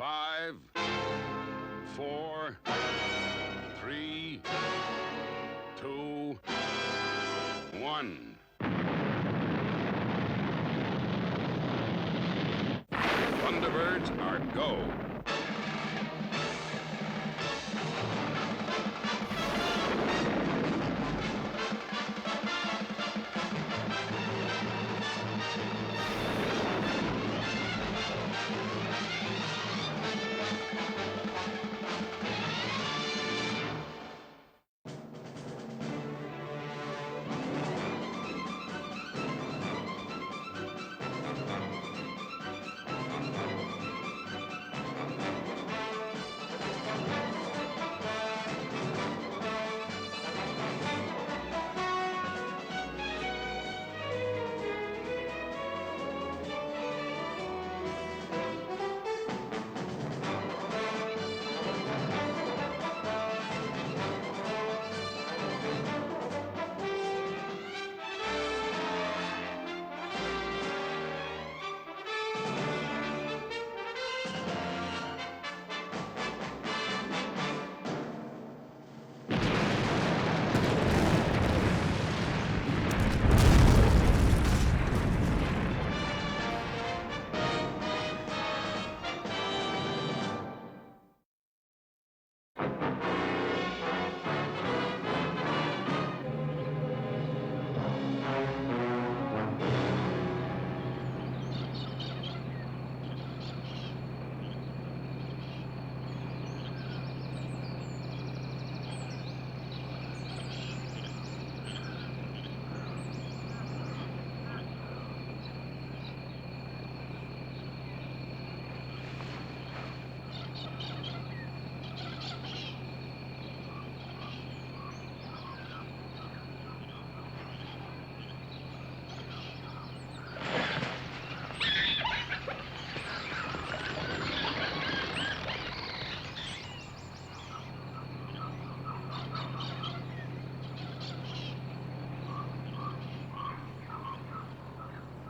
5, 4, 3, 2, 1. Thunderbirds are go.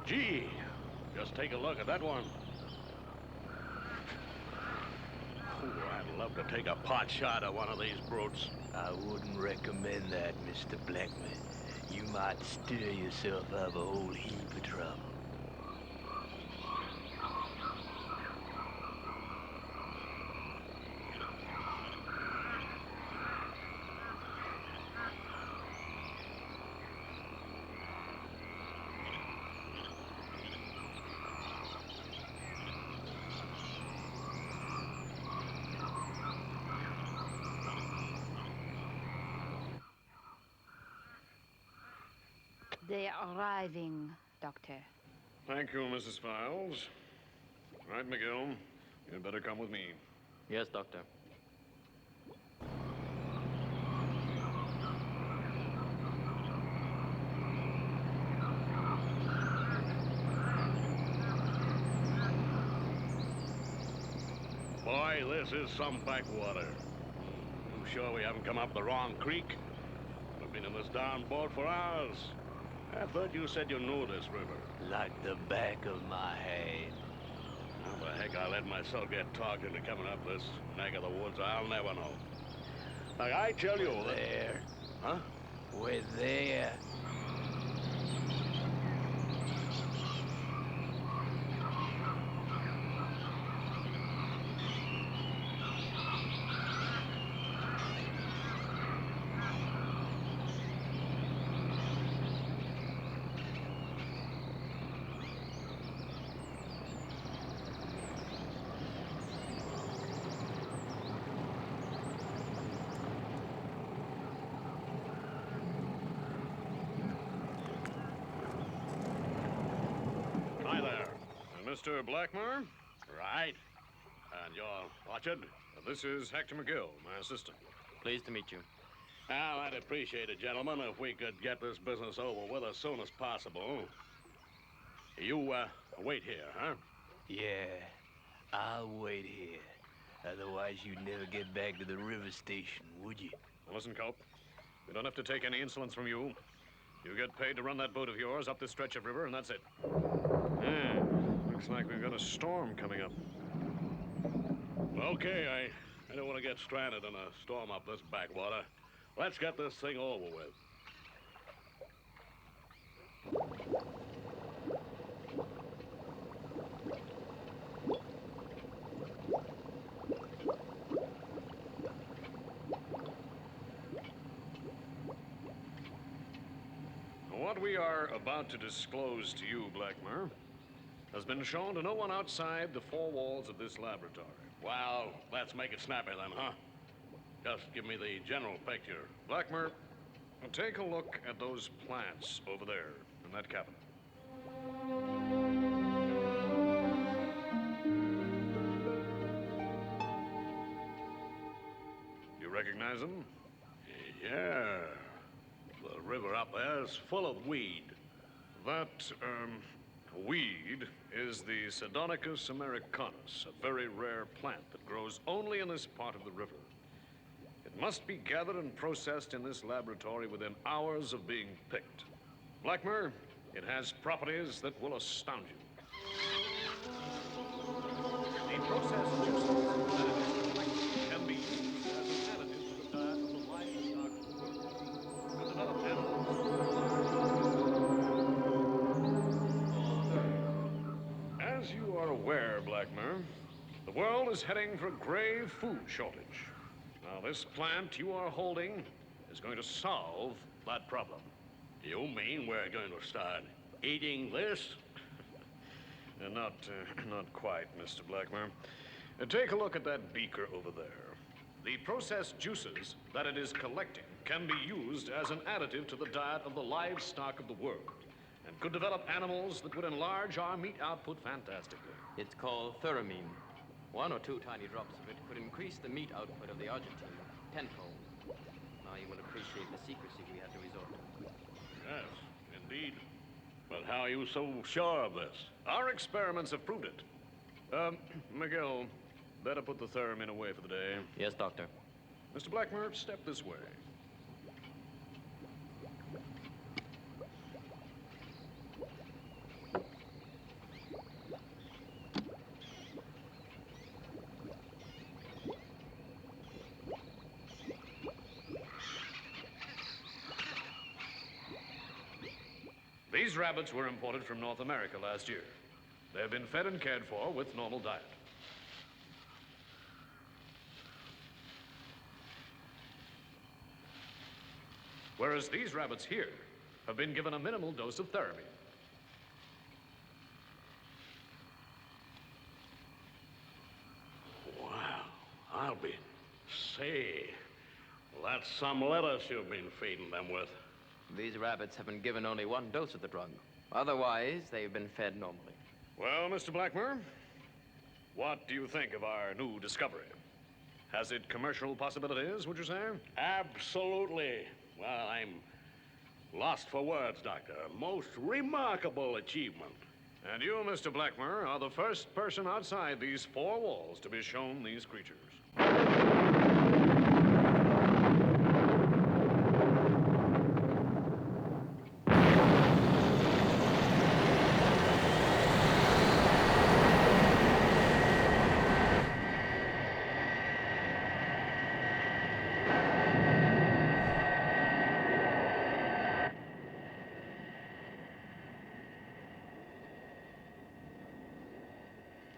Gee, just take a look at that one. Oh, I'd love to take a pot shot at one of these brutes. I wouldn't recommend that, Mr. Blackman. You might stir yourself up a whole heap of trouble. They are arriving, Doctor. Thank you, Mrs. Files. Right, McGill. You'd better come with me. Yes, Doctor. Boy, this is some backwater. You sure we haven't come up the wrong creek? We've been in this darn boat for hours. I thought you said you knew this river. Like the back of my hand. How the heck I let myself get talked into coming up this neck of the woods, I'll never know. Like I tell you... We're there. Huh? We're there. Hi there. Mr. Blackmore? Right. And you're Orchard? This is Hector McGill, my assistant. Pleased to meet you. Well, I'd appreciate it, gentlemen, if we could get this business over with as soon as possible. You, wait here, huh? Yeah, I'll wait here. Otherwise, you'd never get back to the river station, would you? Listen, Cope. We don't have to take any insolence from you. You get paid to run that boat of yours up this stretch of river, and that's it. Looks like we've got a storm coming up. Okay, I don't want to get stranded in a storm up this backwater. Let's get this thing over with. What we are about to disclose to you, Blackmer, has been shown to no one outside the four walls of this laboratory. Well, let's make it snappy then, huh? Just give me the general picture. Blackmer, take a look at those plants over there in that cabinet. You recognize them? Yeah. The river up there is full of weed. That, weed is the Sedonicus americanus, a very rare plant that grows only in this part of the river. It must be gathered and processed in this laboratory within hours of being picked. Blackmer, it has properties that will astound you. The processed juices that it is collecting can be used as an additive to the diet of the livestock of the world to develop animals. As you are aware, Blackmer, the world is heading for a grave food shortage. Now, this plant you are holding is going to solve that problem. You mean we're going to start eating this? Not quite, Mr. Blackmer. Take a look at that beaker over there. The processed juices that it is collecting can be used as an additive to the diet of the livestock of the world and could develop animals that would enlarge our meat output fantastically. It's called theramine. 1 or 2 tiny drops of it could increase the meat output of the Argentine tenfold. Now you will appreciate the secrecy we had to resort to. Yes, indeed. But how are you so sure of this? Our experiments have proved it. Miguel, better put the theramine away for the day. Yes, Doctor. Mr. Blackmer, step this way. These rabbits were imported from North America last year. They have been fed and cared for with normal diet. Whereas these rabbits here have been given a minimal dose of theramine. Wow, I'll be... Say, well, that's some lettuce you've been feeding them with. These rabbits have been given only 1 dose of the drug. Otherwise, they've been fed normally. Well, Mr. Blackmer, what do you think of our new discovery? Has it commercial possibilities, would you say? Absolutely. Well, I'm lost for words, Doctor. Most remarkable achievement. And you, Mr. Blackmer, are the first person outside these 4 walls to be shown these creatures.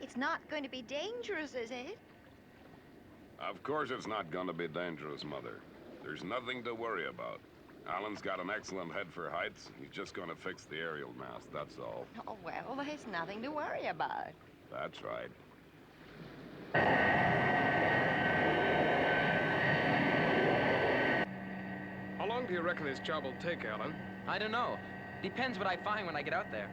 It's not going to be dangerous, is it? Of course it's not going to be dangerous, Mother. There's nothing to worry about. Alan's got an excellent head for heights. He's just going to fix the aerial mast, that's all. Oh, well, there's nothing to worry about. That's right. How long do you reckon this job will take, Alan? I don't know. Depends what I find when I get out there.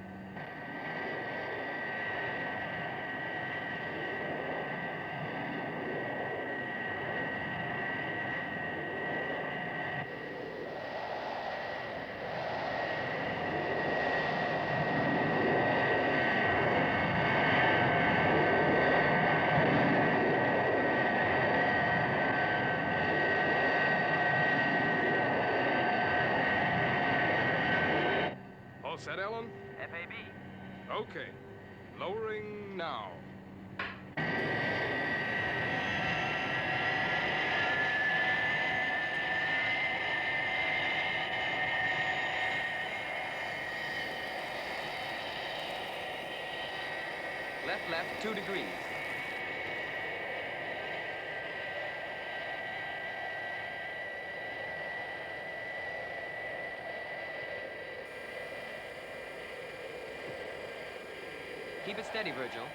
All set, Alan? FAB. Okay. Lowering now. Left, 2 degrees. Keep it steady, Virgil.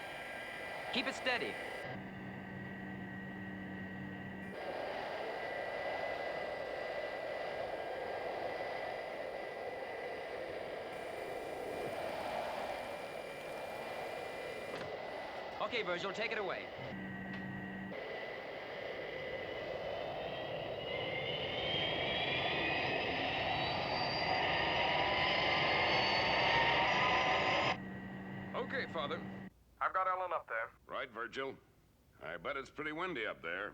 Keep it steady. Okay, Virgil, take it away. Okay, Father. I've got Ellen up there. Right, Virgil? I bet it's pretty windy up there.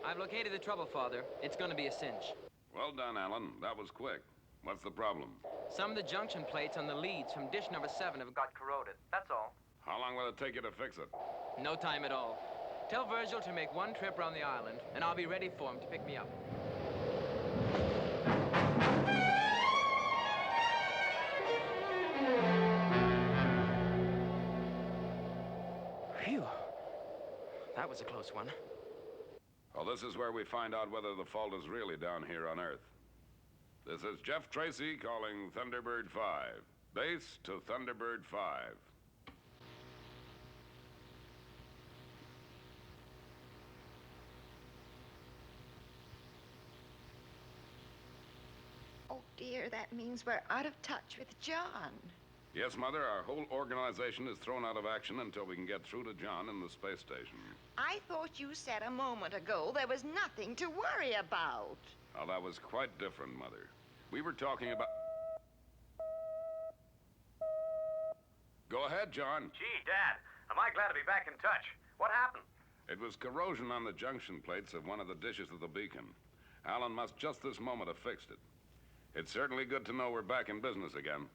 I've located the trouble, Father. It's gonna be a cinch. Well done, Alan. That was quick. What's the problem? Some of the junction plates on the leads from dish number 7 have got corroded. That's all. How long will it take you to fix it? No time at all. Tell Virgil to make 1 trip around the island, and I'll be ready for him to pick me up. Phew. That was a close one. Well, this is where we find out whether the fault is really down here on Earth. This is Jeff Tracy calling Thunderbird 5. Base to Thunderbird 5. Oh, dear, that means we're out of touch with John. Yes, Mother, our whole organization is thrown out of action until we can get through to John in the space station. I thought you said a moment ago there was nothing to worry about. Well, that was quite different, Mother. We were talking about... Go ahead, John. Gee, Dad, am I glad to be back in touch. What happened? It was corrosion on the junction plates of one of the dishes of the beacon. Alan must just this moment have fixed it. It's certainly good to know we're back in business again.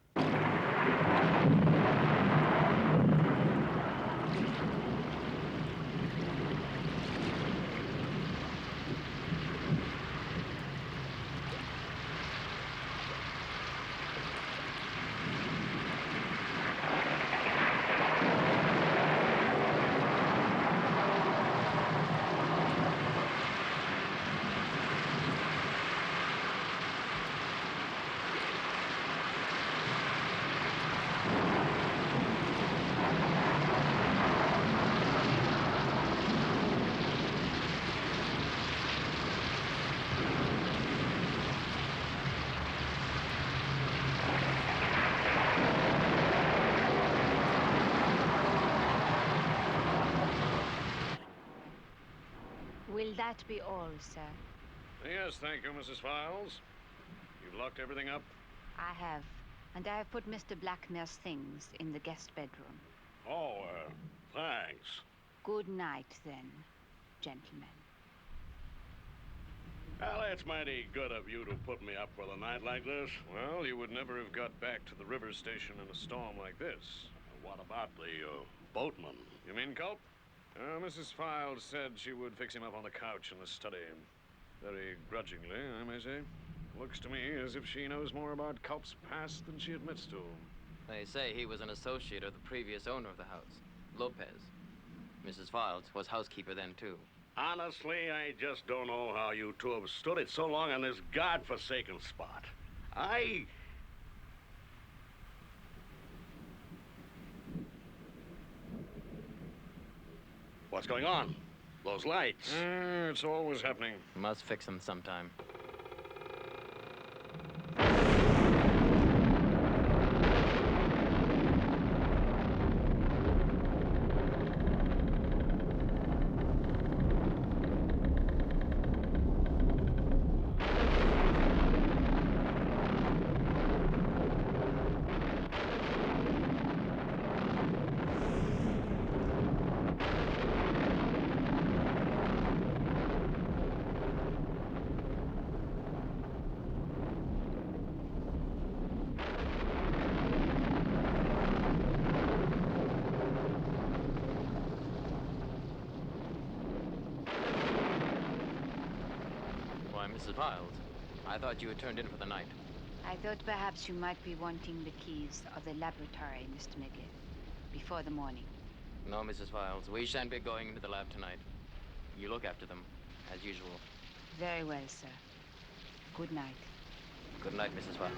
Will that be all, sir? Yes, thank you, Mrs. Files. You've locked everything up? I have. And I have put Mr. Blackmare's things in the guest bedroom. Oh, thanks. Good night, then, gentlemen. Well, it's mighty good of you to put me up for the night like this. Well, you would never have got back to the river station in a storm like this. What about the boatman? You mean Culp? Mrs. Files said she would fix him up on the couch in the study. Very grudgingly, I may say. Looks to me as if she knows more about Culp's past than she admits to. They say he was an associate of the previous owner of the house, Lopez. Mrs. Files was housekeeper then, too. Honestly, I just don't know how you two have stood it so long on this godforsaken spot. What's going on? Those lights. It's always happening. Must fix them sometime. Mrs. Files, I thought you had turned in for the night. I thought perhaps you might be wanting the keys of the laboratory, Mr. Midley, before the morning. No, Mrs. Files, we shan't be going into the lab tonight. You look after them, as usual. Very well, sir. Good night. Good night, Mrs. Files.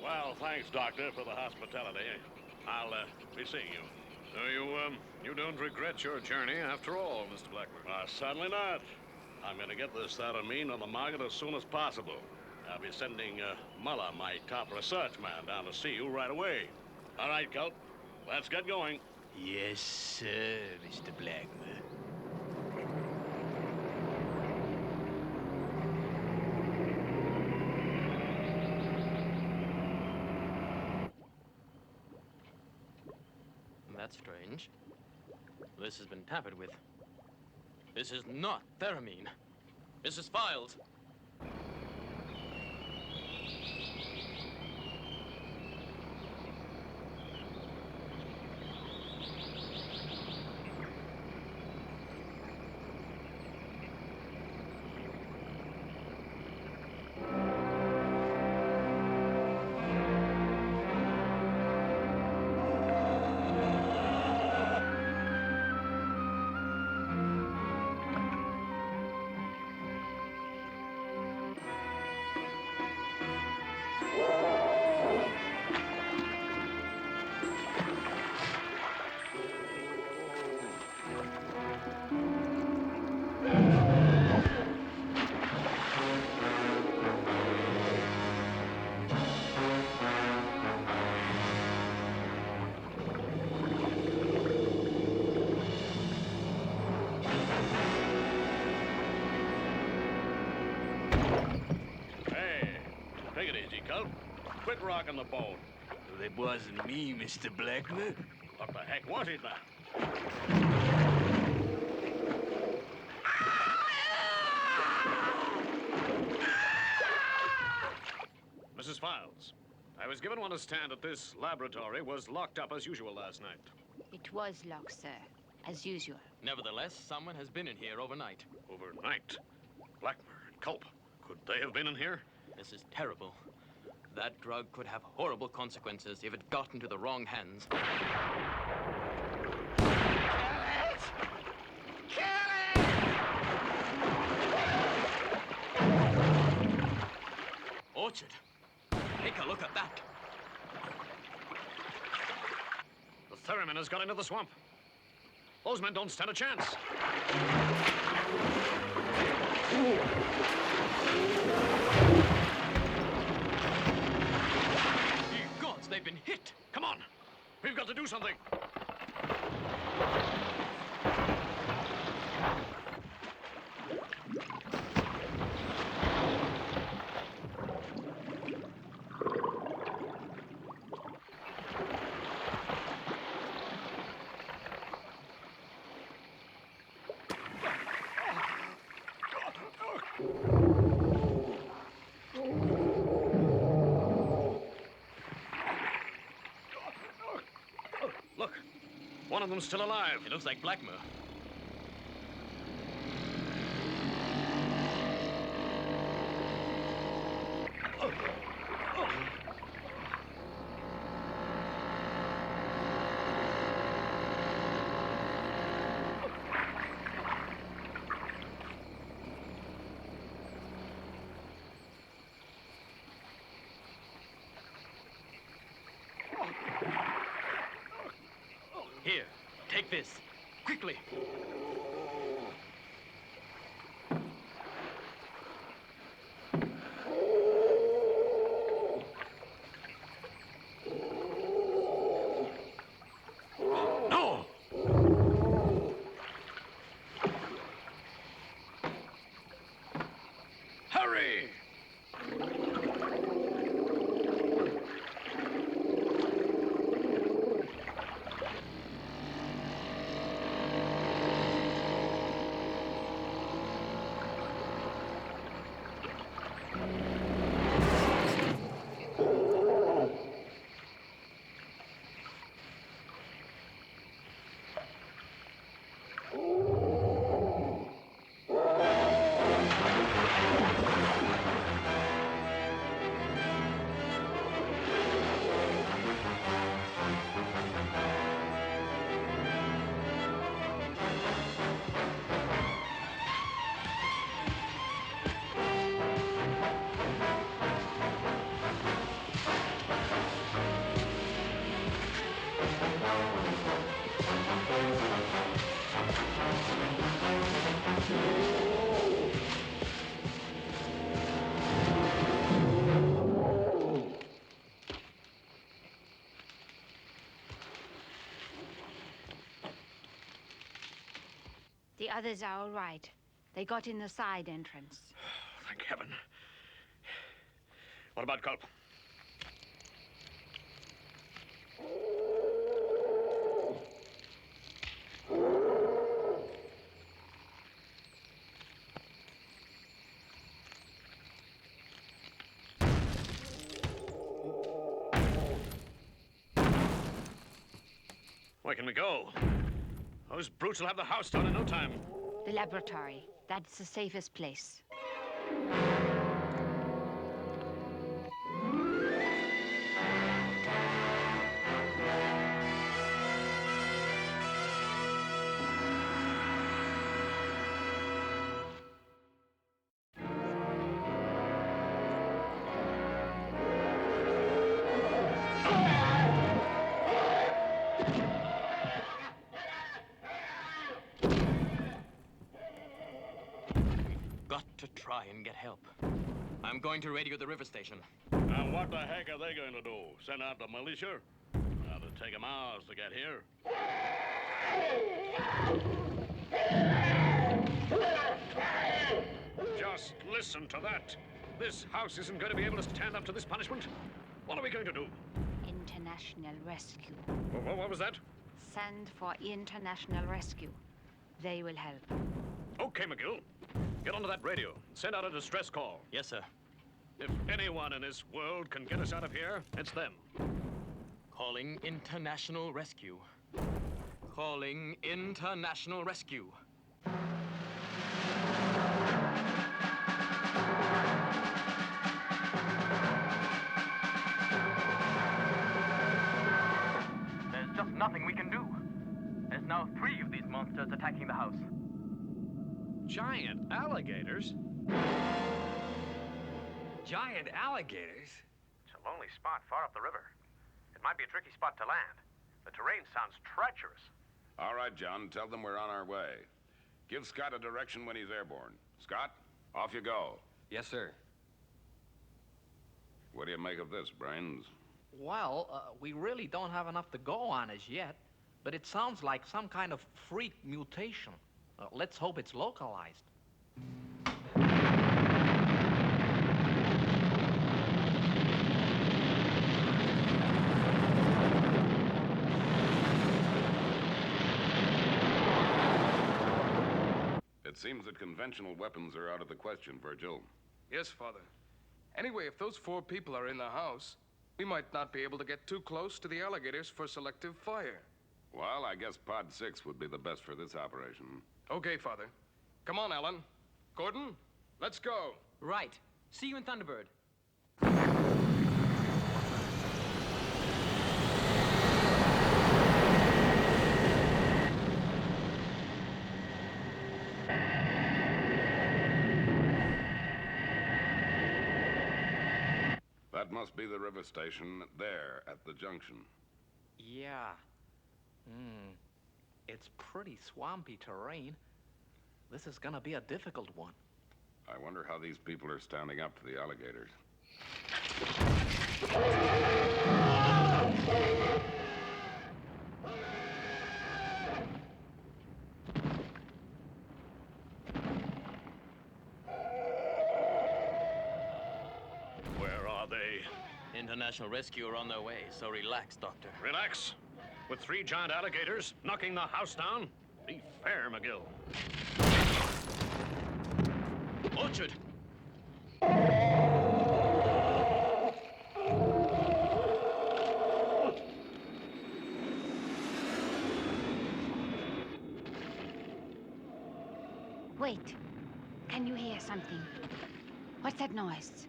Well, thanks, Doctor, for the hospitality. I'll be seeing you. So you don't regret your journey after all, Mr. Blackburn? Certainly not. I'm going to get this Theramine on the market as soon as possible. I'll be sending Muller, my top research man, down to see you right away. All right, Colt. Let's get going. Yes, sir, Mr. Blackmer. That's strange. This has been tampered with. This is not theramine. This is Files. Take it easy, Colt. Quit rocking the boat. Well, it wasn't me, Mr. Blackmer. What the heck was it, man? Mrs. Files, I was given one to stand at this laboratory was locked up as usual last night. It was locked, sir, as usual. Nevertheless, someone has been in here overnight. Overnight? Blackmer and Culp. Could they have been in here? This is terrible. That drug could have horrible consequences if it got into the wrong hands. Orchard. Take a look at that. The theremin has got into the swamp. Those men don't stand a chance. Ye gods, they've been hit. Come on. We've got to do something. Look, one of them's still alive. It looks like Blackmer. Here, take this. Quickly. No! Hurry! others are all right. They got in the side entrance. Thank heaven. What about Culp? Where can we go? Those brutes will have the house down in no time. The laboratory. That's the safest place. Got to try and get help. I'm going to radio the river station. Now, what the heck are they going to do? Send out the militia? That'll take them hours to get here. Just listen to that. This house isn't going to be able to stand up to this punishment. What are we going to do? International rescue. What was that? Send for international rescue. They will help. Okay, McGill. Get onto that radio. Send out a distress call. Yes, sir. If anyone in this world can get us out of here, it's them. Calling international rescue. Calling international rescue. There's just nothing we can do. There's now 3 of these monsters attacking the house. Giant alligators? Giant alligators? It's a lonely spot far up the river. It might be a tricky spot to land. The terrain sounds treacherous. All right, John, tell them we're on our way. Give Scott a direction when he's airborne. Scott, off you go. Yes, sir. What do you make of this, Brains? Well, we really don't have enough to go on as yet, but it sounds like some kind of freak mutation. Let's hope it's localized. It seems that conventional weapons are out of the question, Virgil. Yes, Father. Anyway, if those 4 people are in the house, we might not be able to get too close to the alligators for selective fire. Well, I guess Pod 6 would be the best for this operation. Okay, Father. Come on, Alan. Gordon, let's go. Right. See you in Thunderbird. That must be the river station there at the junction. Yeah. It's pretty swampy terrain. This is gonna be a difficult one. I wonder how these people are standing up to the alligators. Where are they? International rescue are on their way, so relax, Doctor. Relax. With 3 giant alligators knocking the house down? Be fair, McGill. Orchard! Wait. Can you hear something? What's that noise?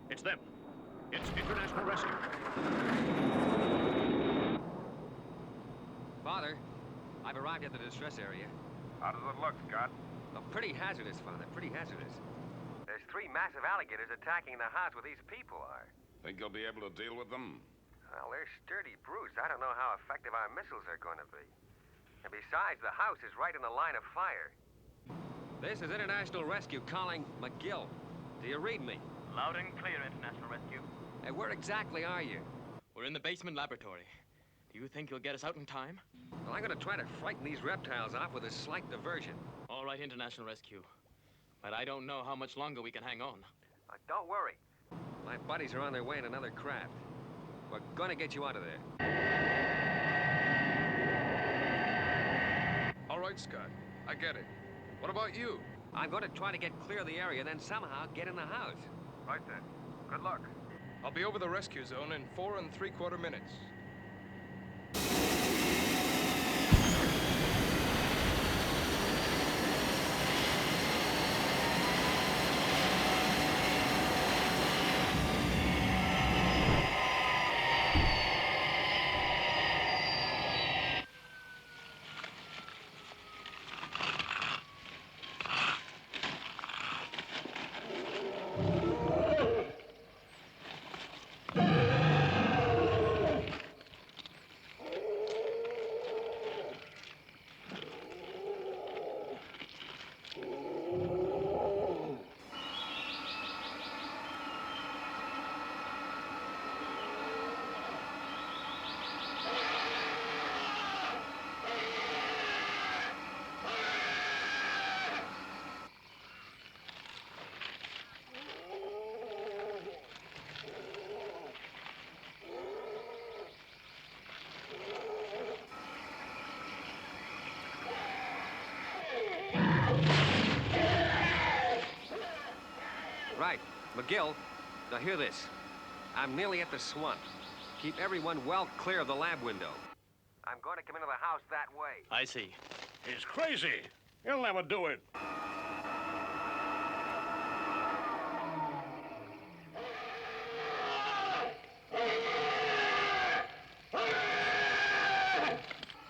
It's them. It's international rescue. Father, I've arrived at the distress area. How does it look, Scott? Oh, pretty hazardous, Father, pretty hazardous. There's 3 massive alligators attacking the house where these people are. Think you'll be able to deal with them? Well, they're sturdy brutes. I don't know how effective our missiles are going to be. And besides, the house is right in the line of fire. This is International Rescue calling McGill. Do you read me? Loud and clear, International Rescue. Hey, where exactly are you? We're in the basement laboratory. Do you think you'll get us out in time? Well, I'm gonna try to frighten these reptiles off with a slight diversion. All right, International Rescue. But I don't know how much longer we can hang on. Don't worry. My buddies are on their way in another craft. We're gonna get you out of there. All right, Scott. I get it. What about you? I'm gonna try to get clear of the area, then somehow get in the house. Right then. Good luck. I'll be over the rescue zone in 4 3/4 minutes. Right. McGill, now hear this. I'm nearly at the swamp. Keep everyone well clear of the lab window. I'm going to come into the house that way. I see. He's crazy. He'll never do it.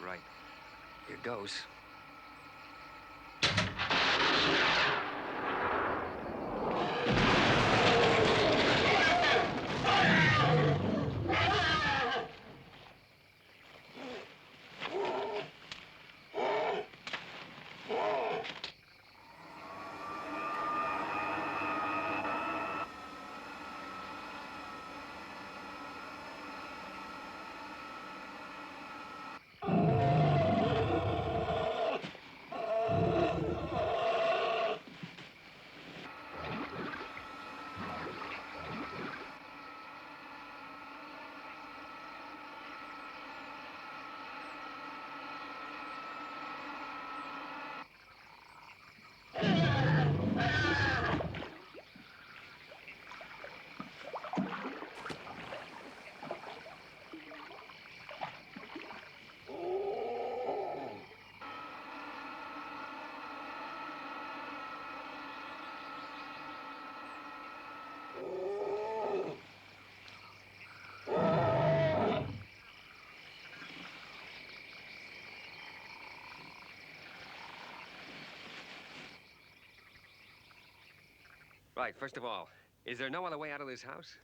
Right. Here goes. Right, first of all, is there no other way out of this house?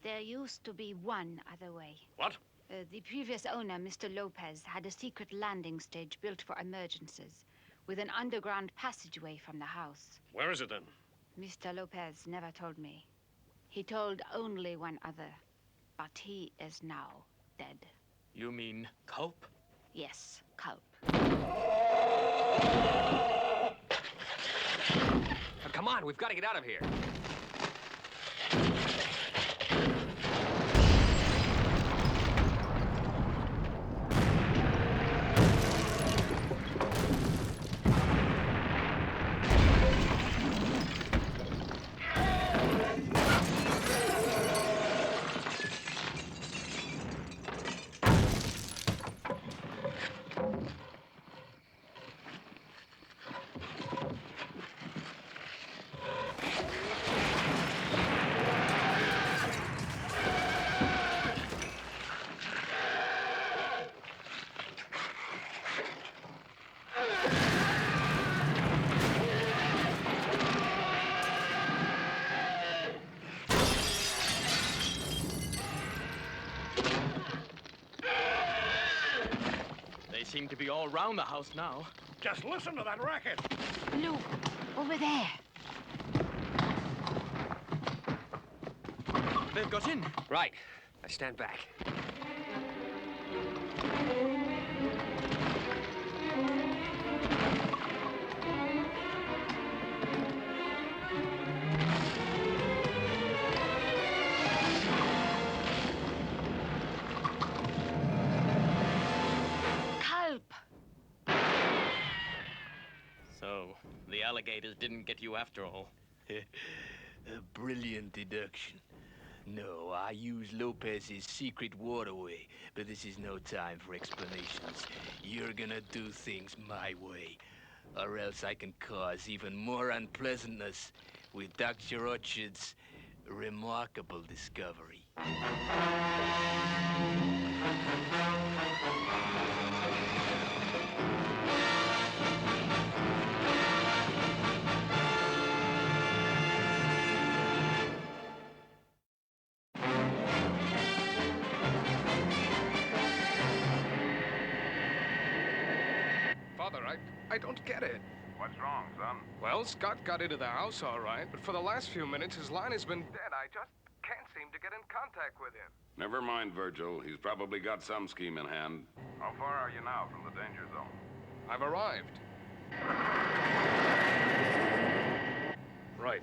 There used to be one other way. What? The previous owner, Mr. Lopez, had a secret landing stage built for emergencies, with an underground passageway from the house. Where is it then? Mr. Lopez never told me. He told only one other, but he is now dead. You mean Cope? Yes, Culp. Come on, we've got to get out of here. Seem to be all around the house now. Just listen to that racket. Look, over there. They've got in. Right. I stand back. alligators didn't get you after all. A brilliant deduction. No, I used Lopez's secret waterway, but this is no time for explanations. You're gonna do things my way, or else I can cause even more unpleasantness with Dr. Orchard's remarkable discovery. Father, I don't get it. What's wrong, son? Well, Scott got into the house all right, but for the last few minutes, his line has been dead. I just can't seem to get in contact with him. Never mind, Virgil. He's probably got some scheme in hand. How far are you now from the danger zone? I've arrived. Right.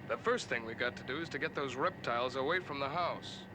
The first thing we got to do is to get those reptiles away from the house.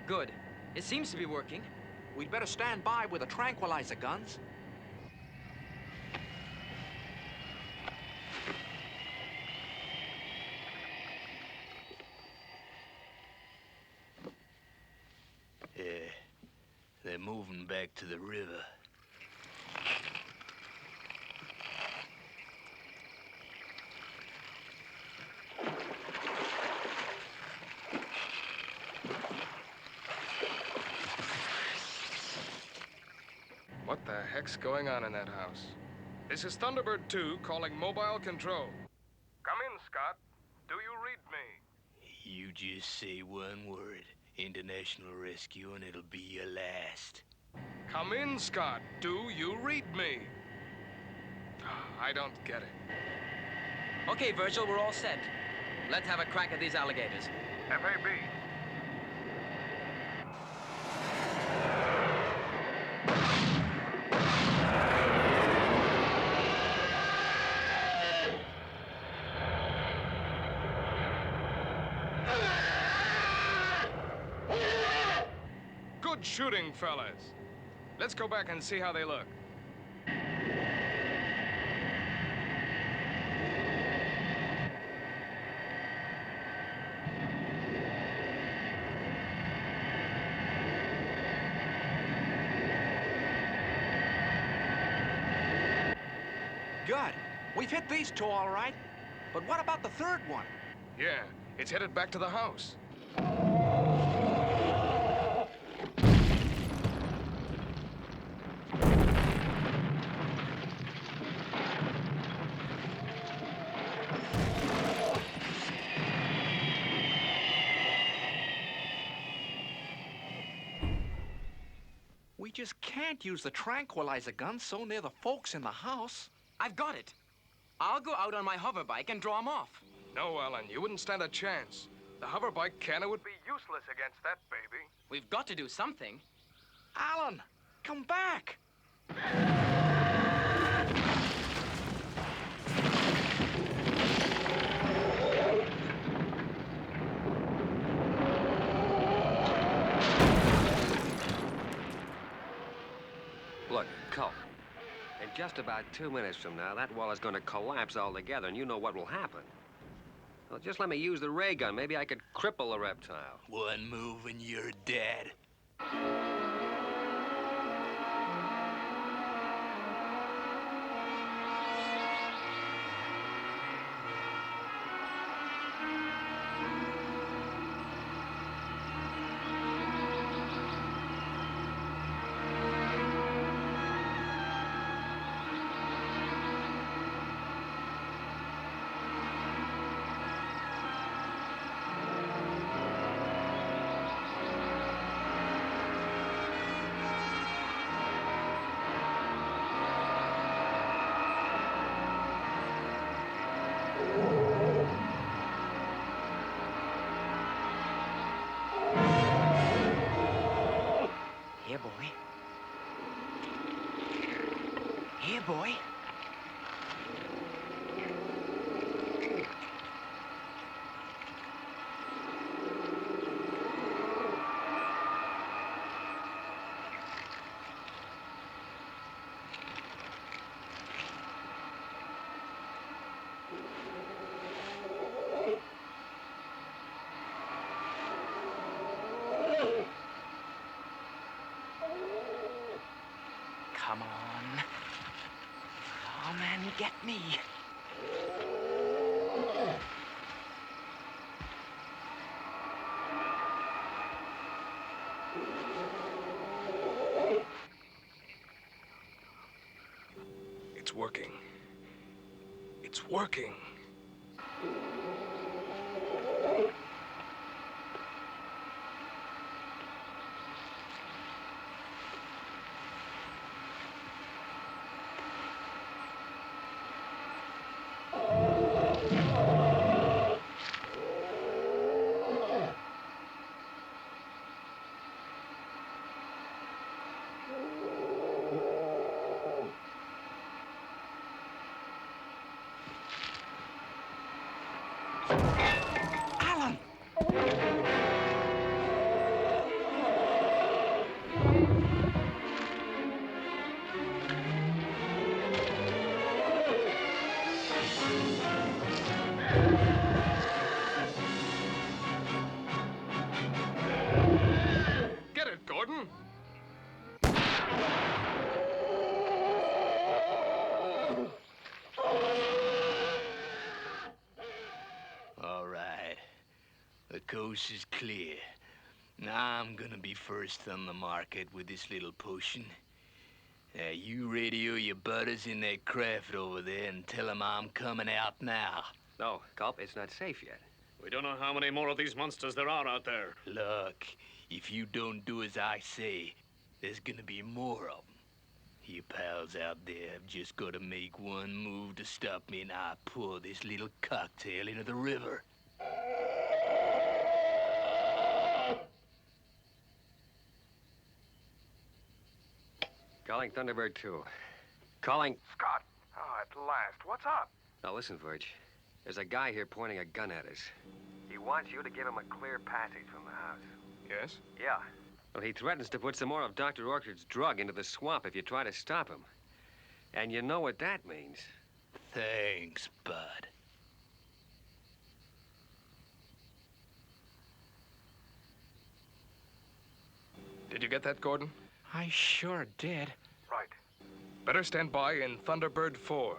Good. It seems to be working. We'd better stand by with the tranquilizer guns. Yeah, they're moving back to the river. What the heck's going on in that house? This is Thunderbird 2 calling mobile control. Come in, Scott. Do you read me? You just say one word, International Rescue, and it'll be your last. Come in, Scott. Do you read me? I don't get it. Okay, Virgil, we're all set. Let's have a crack at these alligators. FAB. Good shooting, fellas. Let's go back and see how they look. Good. We've hit these two all right. But what about the third one? Yeah, it's headed back to the house. We just can't use the tranquilizer guns so near the folks in the house. I've got it. I'll go out on my hover bike and draw them off. No, Alan, you wouldn't stand a chance. The hoverbike cannon would be useless against that baby. We've got to do something. Alan, come back. Look, Culp, in just about 2 minutes from now, that wall is going to collapse altogether, and you know what will happen. Well, just let me use the ray gun. Maybe I could cripple the reptile. One move and you're dead. Here, boy. Here, boy. Come on. Come and get me. It's working. It's working. Alan! Get it, Gordon. All right. The coast is clear. Now I'm gonna be first on the market with this little potion. You radio your butters in that craft over there and tell them I'm coming out now. No, Culp, it's not safe yet. We don't know how many more of these monsters there are out there. Look, if you don't do as I say, there's gonna be more of them. You pals out there have just gotta make one move to stop me and I pour this little cocktail into the river. Calling Thunderbird 2. Calling... Scott. Oh, at last. What's up? Now listen, Verge. There's a guy here pointing a gun at us. He wants you to give him a clear passage from the house. Yes? Yeah. Well, he threatens to put some more of Dr. Orchard's drug into the swamp if you try to stop him. And you know what that means. Thanks, bud. Did you get that, Gordon? I sure did. Right. Better stand by in Thunderbird 4.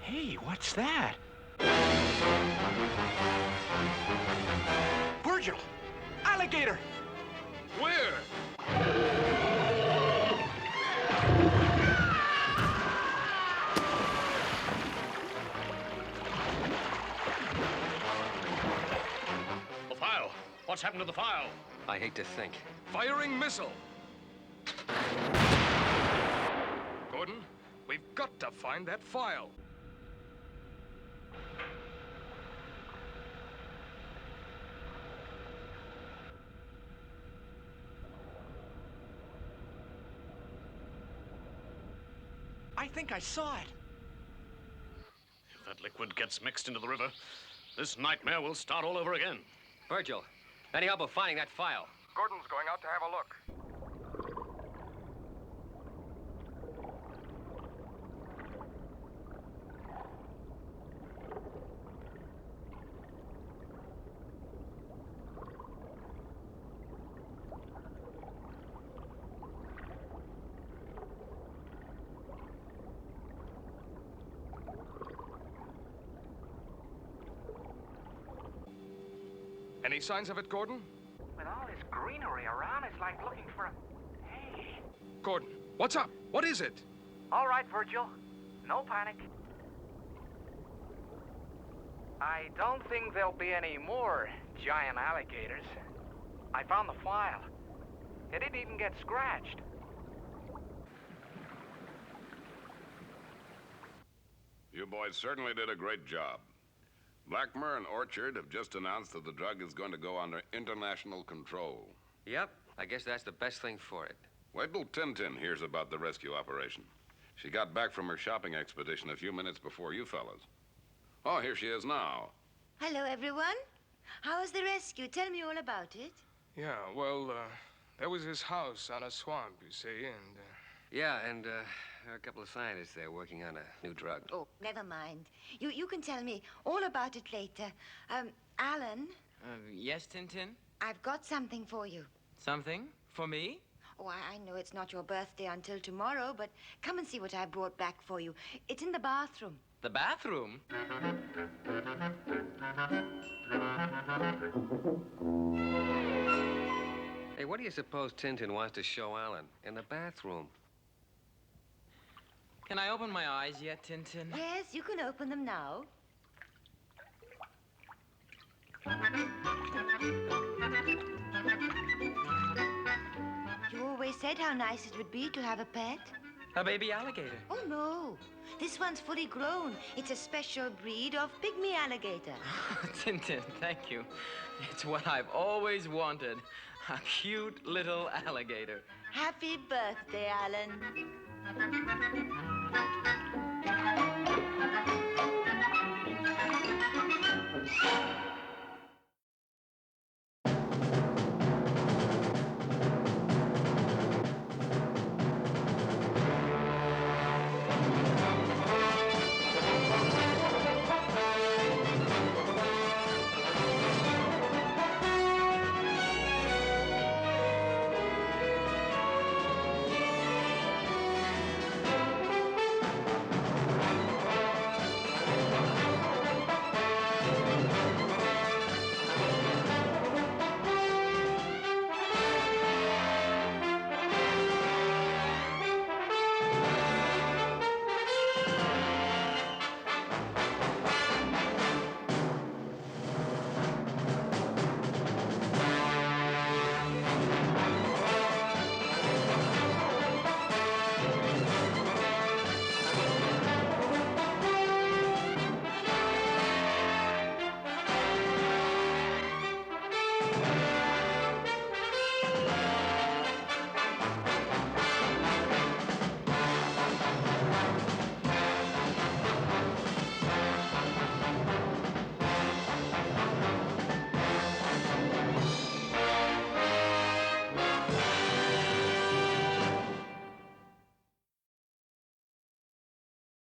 Hey, what's that? Virgil! Alligator! Where? The file. What's happened to the file? I hate to think. Firing missile. Gordon, we've got to find that file. I think I saw it. If that liquid gets mixed into the river, this nightmare will start all over again. Virgil, any help of finding that file? Gordon's going out to have a look. Any signs of it, Gordon? With all this greenery around, it's like looking for a... Hey. Gordon, what's up? What is it? All right, Virgil. No panic. I don't think there'll be any more giant alligators. I found the file. It didn't even get scratched. You boys certainly did a great job. Blackmer and Orchard have just announced that the drug is going to go under international control. Yep, I guess that's the best thing for it. Wait till Tintin hears about the rescue operation. She got back from her shopping expedition a few minutes before you fellas. Oh, here she is now. Hello, everyone. How was the rescue? Tell me all about it. Yeah, well, there was this house on a swamp, you see, and... Yeah, and there are a couple of scientists there working on a new drug. Oh, never mind. You can tell me all about it later. Alan, Yes, Tintin? I've got something for you. Something? For me? Oh, I know it's not your birthday until tomorrow, but come and see what I brought back for you. It's in the bathroom. The bathroom? Hey, what do you suppose Tintin wants to show Alan in the bathroom? Can I open my eyes yet, Tintin? Yes, you can open them now. You always said how nice it would be to have a pet. A baby alligator. Oh, no. This one's fully grown. It's a special breed of pygmy alligator. Tintin, thank you. It's what I've always wanted. A cute little alligator. Happy birthday, Alan.